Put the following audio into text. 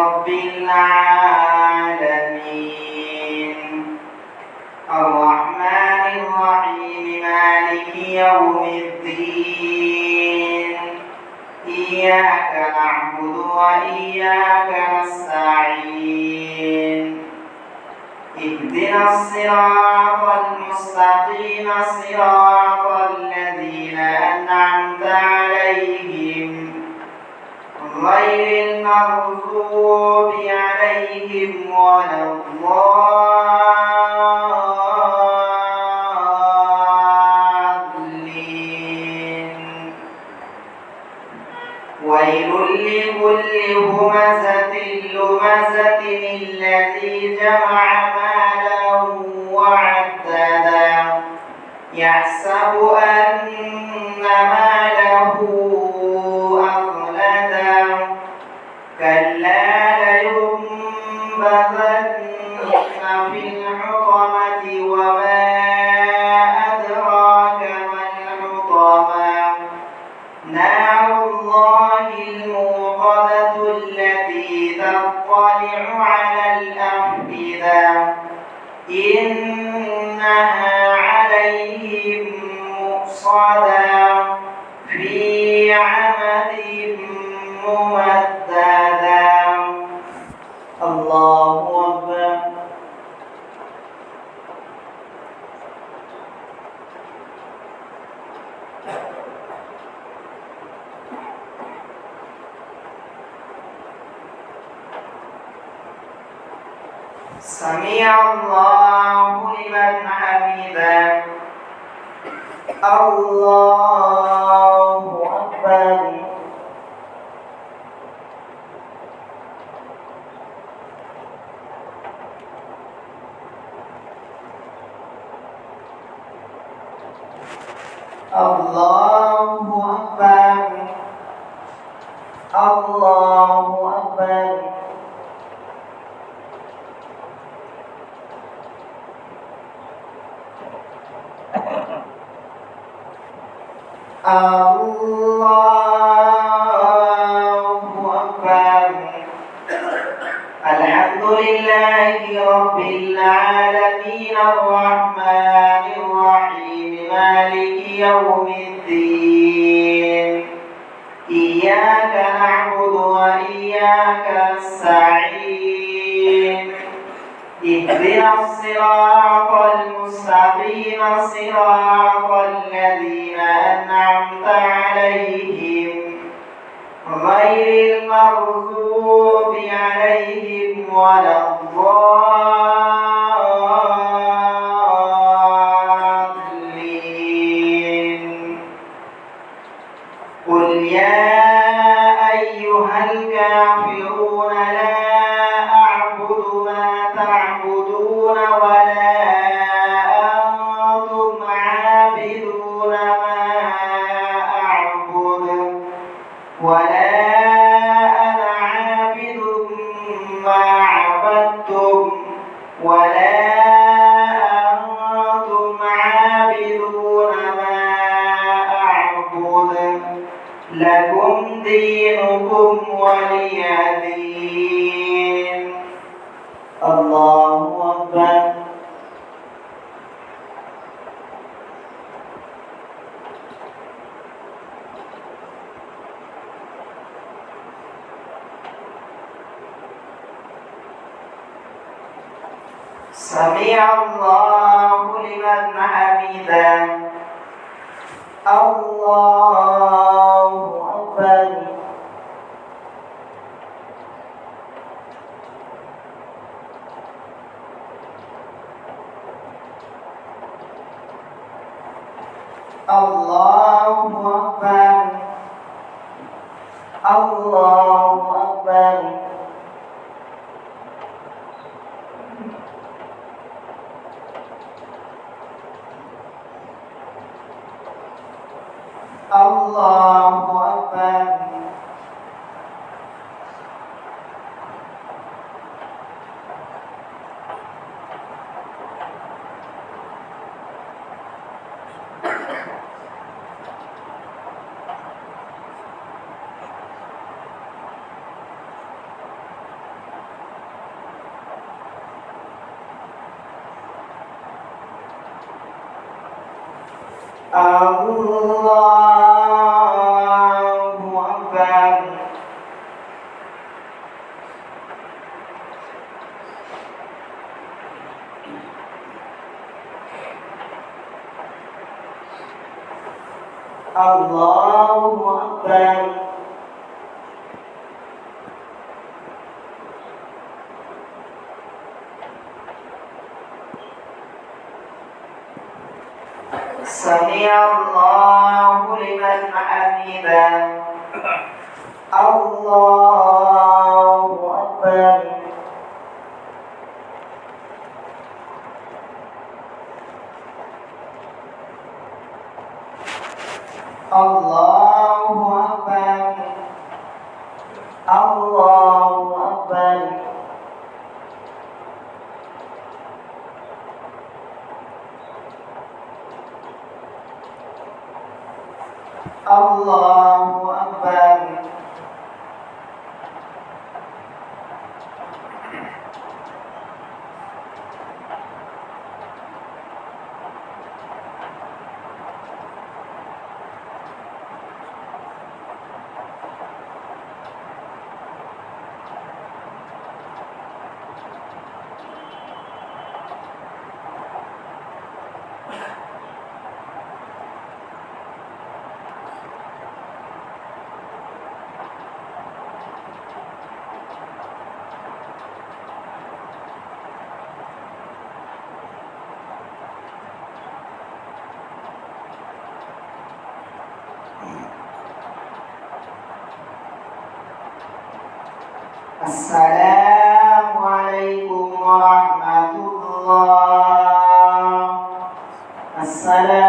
رب العالمين الرحمن الرحيم مالك يوم الدين إياك نعبد وإياك نستعين اهدنا الصراط المستقيم صراط الذين أنعمت عليهم غير المغضوب عليهم ولا الضالين ويل لكل همزة لمزة الذي جمع مالا وعددا يحسب أن ماله أخلدا كلا لينبذن في الحطمة وما أدراك ما الحطمة نار الله الموقدة التي تطلع على الأفئدة إنها عليهم مؤصدة في عمد ممددة الله أكبر سمع الله لمن حمده الله أكبر الله أكبر الله أكبر الله أكبر الحمد لله رب العالمين الرحمن الرحيم مالك يوم الدين إياك نعبد وإياك نستعين اهدنا الصراط المستقيم صراط الذين أنعمت عليهم غير المغضوب عليهم ولا الضالين قل يا أيها الكافرون لا أعبد ما تعبدون ولا أنتم عابدون ما أعبد ولا أنا عابد ما عبدتم ولا أنتم عابدون ما أعبد لكم دينكم ولي دين الله أكبر سمع الله لمن حمده الله أكبر الله أكبر الله أكبر الله أكبر الله أكبر الله أكبر سمع الله لمن حمده الله أكبر الله أكبر الله أكبر الله أكبر السلام عليكم ورحمة الله. السلام